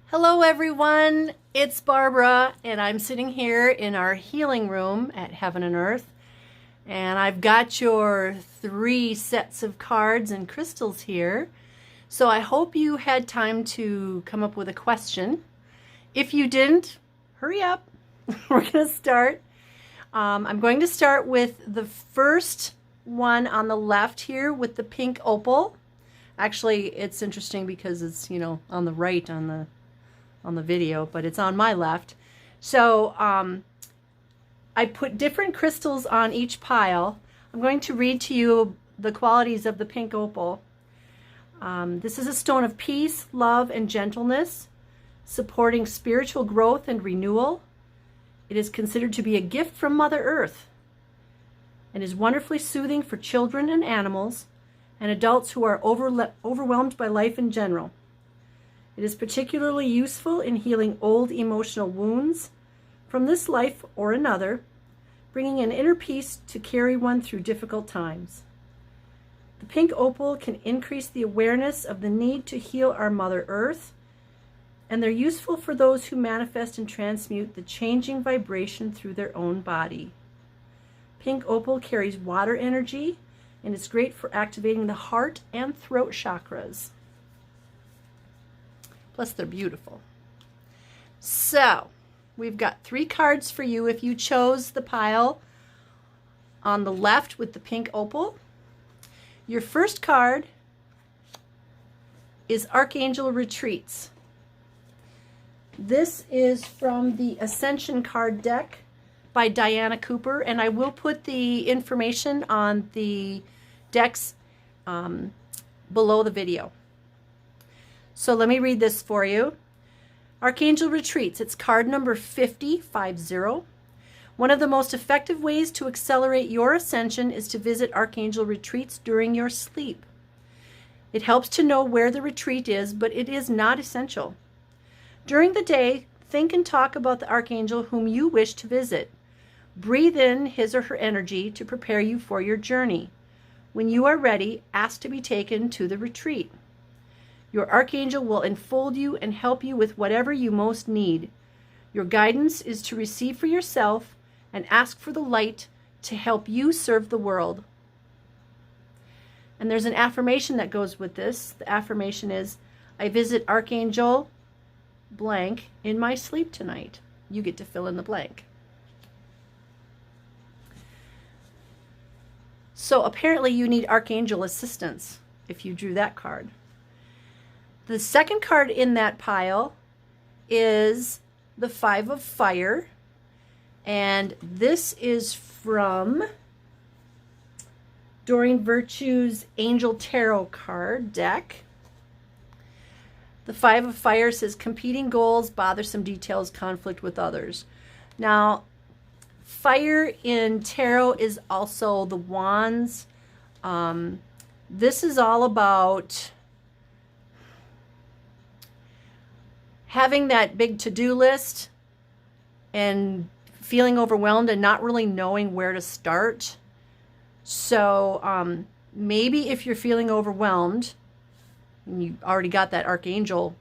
Hello everyone, it's Barbara and I'm sitting here in our healing room at Heaven and Earth, and I've got your 3 sets of cards and crystals here. So I hope you had time to come up with a question. If you didn't, hurry up. We're going to start. I'm going to start with the first one on the left here with the pink opal. Actually, it's interesting because it's, on the right on the video, but it's on my left. So I put different crystals on each pile. I'm going to read to you the qualities of the pink opal. This is a stone of peace, love, and gentleness, supporting spiritual growth and renewal. It is considered to be a gift from Mother Earth and is wonderfully soothing for children and animals and adults who are overwhelmed by life in general. It is particularly useful in healing old emotional wounds from this life or another, bringing an inner peace to carry one through difficult times. The pink opal can increase the awareness of the need to heal our Mother Earth, and they're useful for those who manifest and transmute the changing vibration through their own body. Pink opal carries water energy, and it's great for activating the heart and throat chakras. Plus, they're beautiful. So, we've got 3 cards for you if you chose the pile on the left with the pink opal. Your first card is Archangel Retreats. This is from the Ascension card deck by Diana Cooper, and I will put the information on the decks below the video. So let me read this for you. Archangel Retreats, it's card number 50. One of the most effective ways to accelerate your ascension is to visit Archangel Retreats during your sleep. It helps to know where the retreat is, but it is not essential. During the day, think and talk about the Archangel whom you wish to visit. Breathe in his or her energy to prepare you for your journey. When you are ready, ask to be taken to the retreat. Your Archangel will enfold you and help you with whatever you most need. Your guidance is to receive for yourself and ask for the light to help you serve the world. And there's an affirmation that goes with this. The affirmation is, I visit Archangel blank in my sleep tonight. You get to fill in the blank. So apparently you need Archangel assistance if you drew that card. The second card in that pile is the 5 of Fire, and this is from Doreen Virtue's Angel Tarot card deck. The 5 of Fire says competing goals, bothersome details, conflict with others. Now, fire in tarot is also the wands. This is all about having that big to-do list and feeling overwhelmed and not really knowing where to start. So maybe if you're feeling overwhelmed, and you already got that Archangel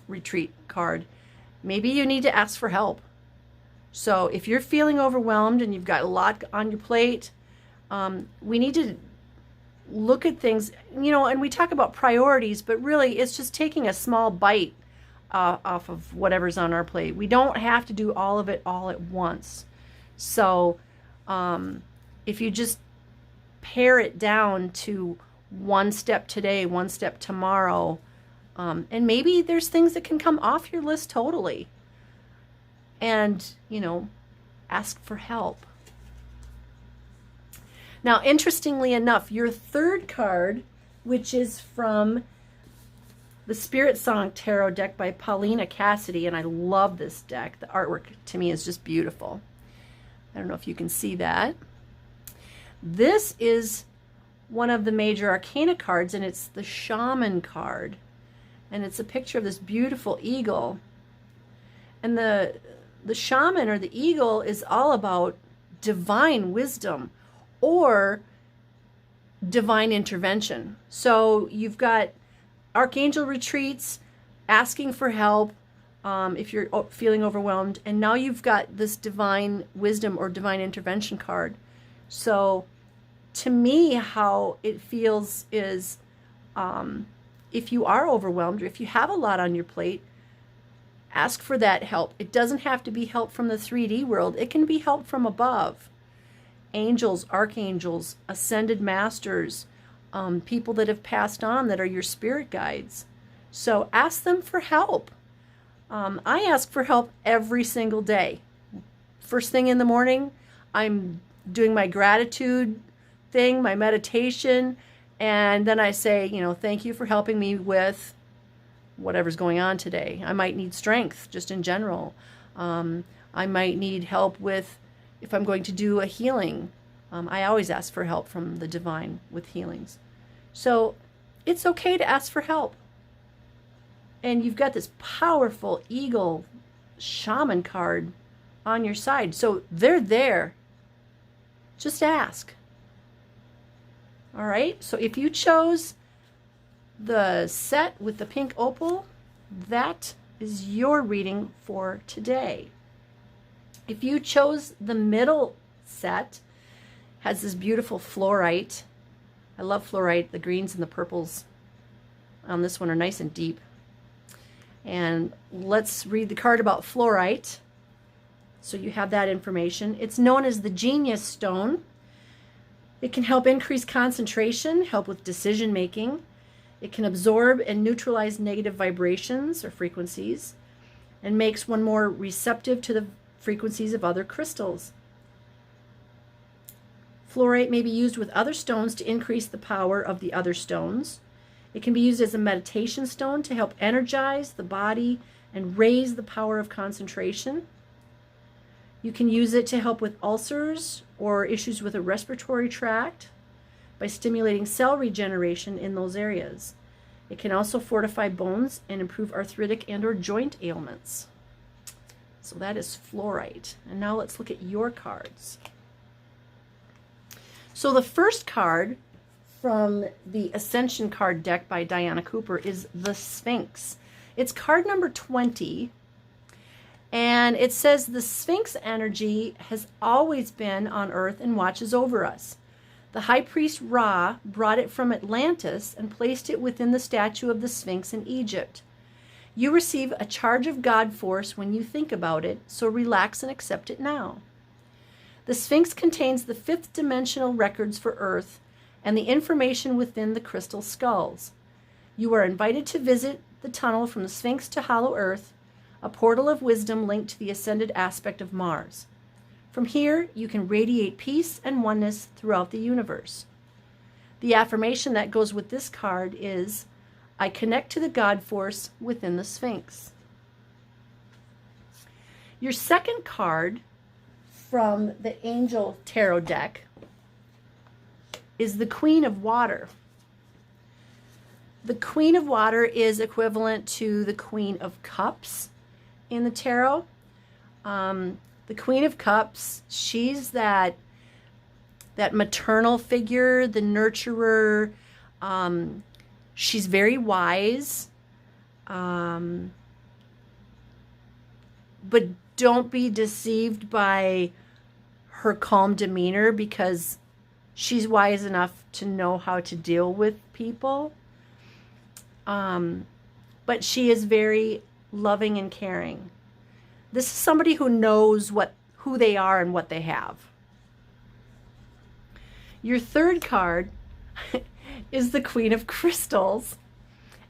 retreat card, maybe you need to ask for help. So if you're feeling overwhelmed and you've got a lot on your plate, we need to look at things, and we talk about priorities, but really it's just taking a small bite off of whatever's on our plate. We don't have to do all of it all at once. So if you just pare it down to 1 step today, 1 step tomorrow, and maybe there's things that can come off your list totally. And, ask for help. Now, interestingly enough, your third card, which is from the Spiritsong Tarot deck by Paulina, Cassidy, and I love this deck. The artwork to me is just beautiful. I don't know if you can see that. This is one of the major arcana cards, and it's the Shaman card. And it's a picture of this beautiful eagle. And the shaman or the eagle is all about divine wisdom or divine intervention. So you've got Archangel Retreats, asking for help if you're feeling overwhelmed. And now you've got this divine wisdom or divine intervention card. So to me, how it feels is if you are overwhelmed or if you have a lot on your plate, ask for that help. It doesn't have to be help from the 3D world. It can be help from above. Angels, archangels, ascended masters, people that have passed on that are your spirit guides. So ask them for help. I ask for help every single day. First thing in the morning, I'm doing my gratitude thing, my meditation, and then I say, thank you for helping me with whatever's going on today. I might need strength just in general. I might need help with, if I'm going to do a healing. I always ask for help from the divine with healings. So it's okay to ask for help. And you've got this powerful eagle shaman card on your side. So they're there. Just ask. All right. So if you chose the set with the pink opal, that is your reading for today. If you chose the middle set, has this beautiful fluorite. I love fluorite. The greens and the purples on this one are nice and deep. And let's read the card about fluorite. So you have that information. It's known as the genius stone. It can help increase concentration, help with decision making. It can absorb and neutralize negative vibrations or frequencies and makes one more receptive to the frequencies of other crystals. Fluorite may be used with other stones to increase the power of the other stones. It can be used as a meditation stone to help energize the body and raise the power of concentration. You can use it to help with ulcers or issues with a respiratory tract by stimulating cell regeneration in those areas. It can also fortify bones and improve arthritic and or joint ailments. So that is fluorite. And now let's look at your cards. So the first card from the Ascension card deck by Diana Cooper is the Sphinx. It's card number 20. And it says the Sphinx energy has always been on Earth and watches over us. The high priest Ra brought it from Atlantis and placed it within the statue of the Sphinx in Egypt. You receive a charge of God force when you think about it, so relax and accept it now. The Sphinx contains the fifth dimensional records for Earth and the information within the crystal skulls. You are invited to visit the tunnel from the Sphinx to Hollow Earth, a portal of wisdom linked to the ascended aspect of Mars. From here, you can radiate peace and oneness throughout the universe. The affirmation that goes with this card is, I connect to the God force within the Sphinx. Your second card from the Angel Tarot deck is the Queen of Water. The Queen of Water is equivalent to the Queen of Cups in the tarot. The Queen of Cups, she's that maternal figure, the nurturer. She's very wise. But don't be deceived by her calm demeanor, because she's wise enough to know how to deal with people. But she is very loving and caring. This is somebody who knows who they are and what they have. Your third card is the Queen of Crystals.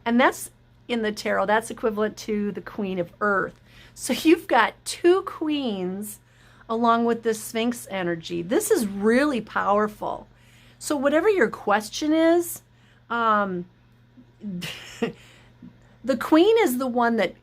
And that's in the tarot, that's equivalent to the Queen of Earth. So you've got two queens along with this Sphinx energy. This is really powerful. So whatever your question is, the queen is the one that,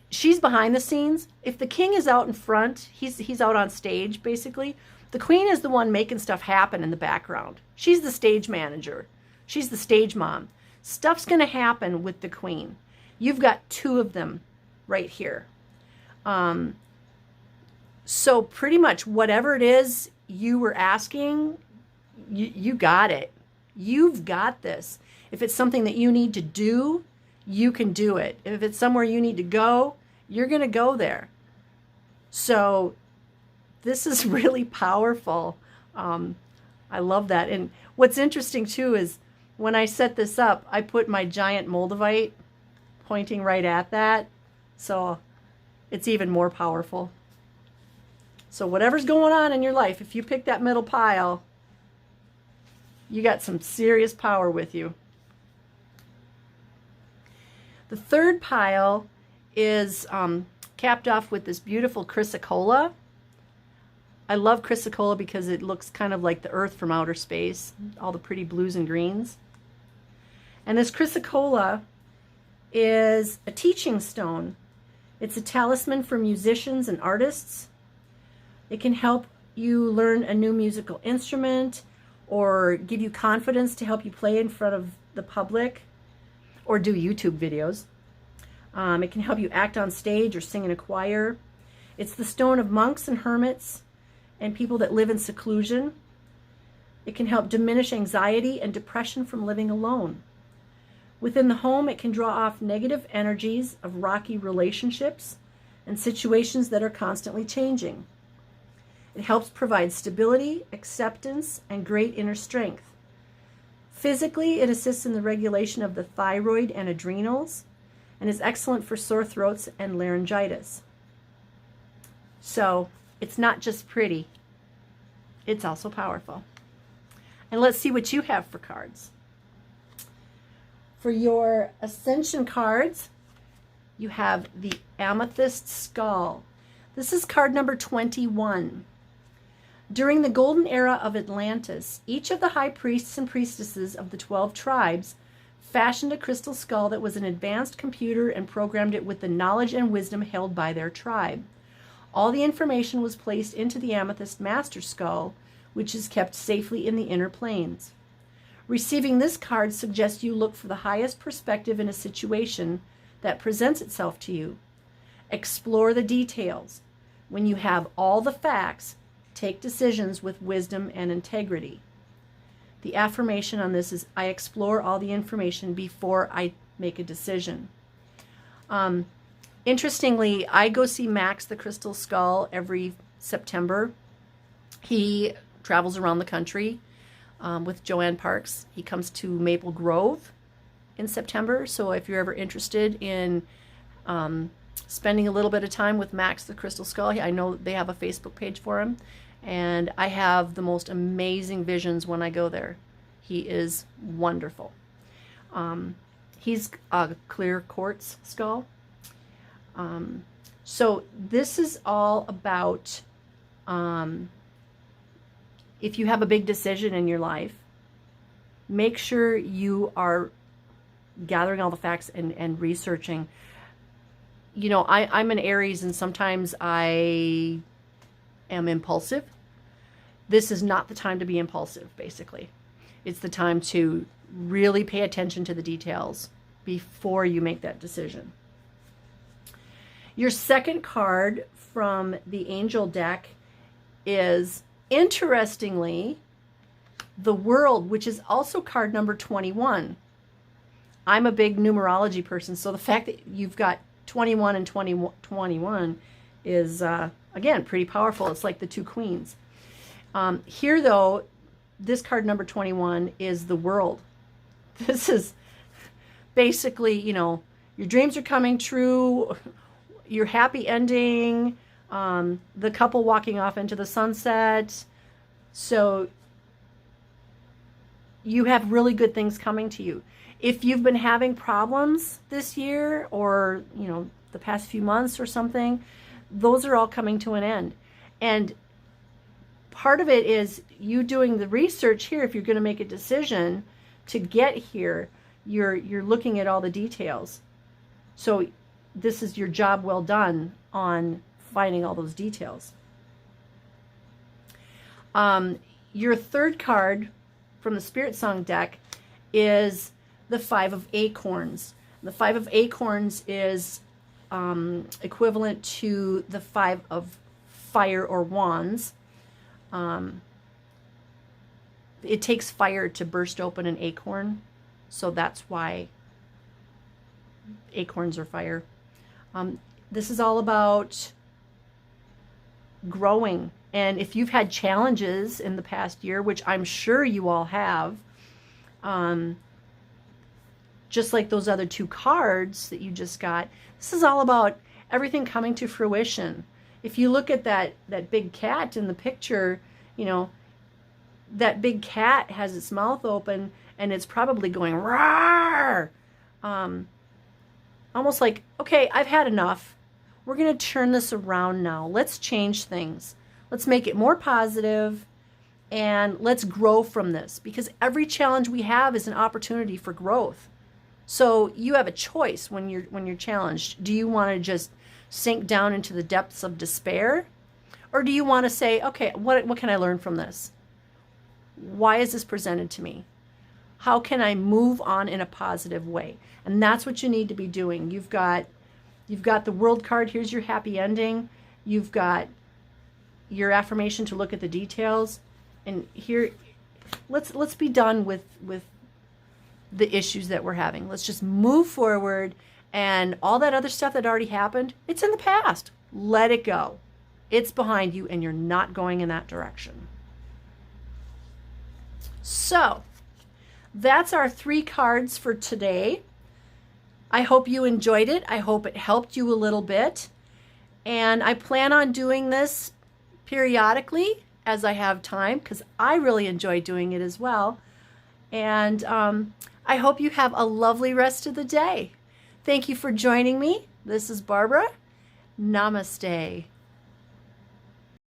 she's behind the scenes. If the king is out in front, he's out on stage, basically. The queen is the one making stuff happen in the background. She's the stage manager. She's the stage mom. Stuff's going to happen with the queen. You've got two of them right here. So pretty much whatever it is you were asking, you got it. You've got this. If it's something that you need to do, you can do it. If it's somewhere you need to go, you're going to go there. So this is really powerful. I love that. And what's interesting too is when I set this up, I put my giant moldavite pointing right at that. So it's even more powerful. So whatever's going on in your life, if you pick that middle pile, you got some serious power with you. The third pile is capped off with this beautiful Chrysocolla. I love Chrysocolla because it looks kind of like the earth from outer space, all the pretty blues and greens. And this Chrysocolla is a teaching stone. It's a talisman for musicians and artists. It can help you learn a new musical instrument or give you confidence to help you play in front of the public or do YouTube videos. It can help you act on stage or sing in a choir. It's the stone of monks and hermits and people that live in seclusion. It can help diminish anxiety and depression from living alone. Within the home, it can draw off negative energies of rocky relationships and situations that are constantly changing. It helps provide stability, acceptance, and great inner strength. Physically, it assists in the regulation of the thyroid and adrenals and is excellent for sore throats and laryngitis. So it's not just pretty, it's also powerful. And let's see what you have for cards. For your Ascension cards, you have the Amethyst Skull. This is card number 21. During the golden era of Atlantis, each of the high priests and priestesses of the 12 tribes fashioned a crystal skull that was an advanced computer and programmed it with the knowledge and wisdom held by their tribe. All the information was placed into the Amethyst Master Skull, which is kept safely in the inner planes. Receiving this card suggests you look for the highest perspective in a situation that presents itself to you. Explore the details. When you have all the facts, take decisions with wisdom and integrity. The affirmation on this is, I explore all the information before I make a decision. Interestingly, I go see Max the Crystal Skull every September. He travels around the country with Joanne Parks. He comes to Maple Grove in September. So if you're ever interested in spending a little bit of time with Max the Crystal Skull, I know they have a Facebook page for him. And I have the most amazing visions when I go there. He is wonderful. He's a clear quartz skull. So this is all about if you have a big decision in your life, make sure you are gathering all the facts and researching. You know, I'm an Aries, and sometimes I am impulsive. This is not the time to be impulsive, basically. It's the time to really pay attention to the details before you make that decision. Your second card from the Angel deck is, interestingly, the World, which is also card number 21. I'm a big numerology person, so the fact that you've got 21 and 21 is, again, pretty powerful. It's like the two queens. Here, though, this card number 21 is the World. This is basically, you know, your dreams are coming true, your happy ending, the couple walking off into the sunset. So you have really good things coming to you. If you've been having problems this year or, you know, the past few months or something, those are all coming to an end. And part of it is you doing the research here. If you're going to make a decision to get here, you're looking at all the details. So this is your job well done on finding all those details. Your third card from the Spiritsong deck is the Five of Acorns. The Five of Acorns is equivalent to the Five of Fire or Wands. It takes fire to burst open an acorn, so that's why acorns or fire. This is all about growing. And if you've had challenges in the past year, which I'm sure you all have, just like those other two cards that you just got, this is all about everything coming to fruition. If you look at that big cat in the picture, you know, that big cat has its mouth open and it's probably going roar. Almost like, okay, I've had enough. We're going to turn this around now. Let's change things. Let's make it more positive and let's grow from this, because every challenge we have is an opportunity for growth. So you have a choice when you're challenged. Do you want to just sink down into the depths of despair? Or do you want to say, okay, what can I learn from this? Why is this presented to me? How can I move on in a positive way? And that's what you need to be doing. You've got the World card. Here's your happy ending. You've got your affirmation to look at the details. And here, let's be done with the issues that we're having. Let's just move forward, and all that other stuff that already happened, it's in the past. Let it go. It's behind you and you're not going in that direction. So that's our 3 cards for today. I hope you enjoyed it. I hope it helped you a little bit. And I plan on doing this periodically as I have time, because I really enjoy doing it as well. And I hope you have a lovely rest of the day. Thank you for joining me. This is Barbara. Namaste.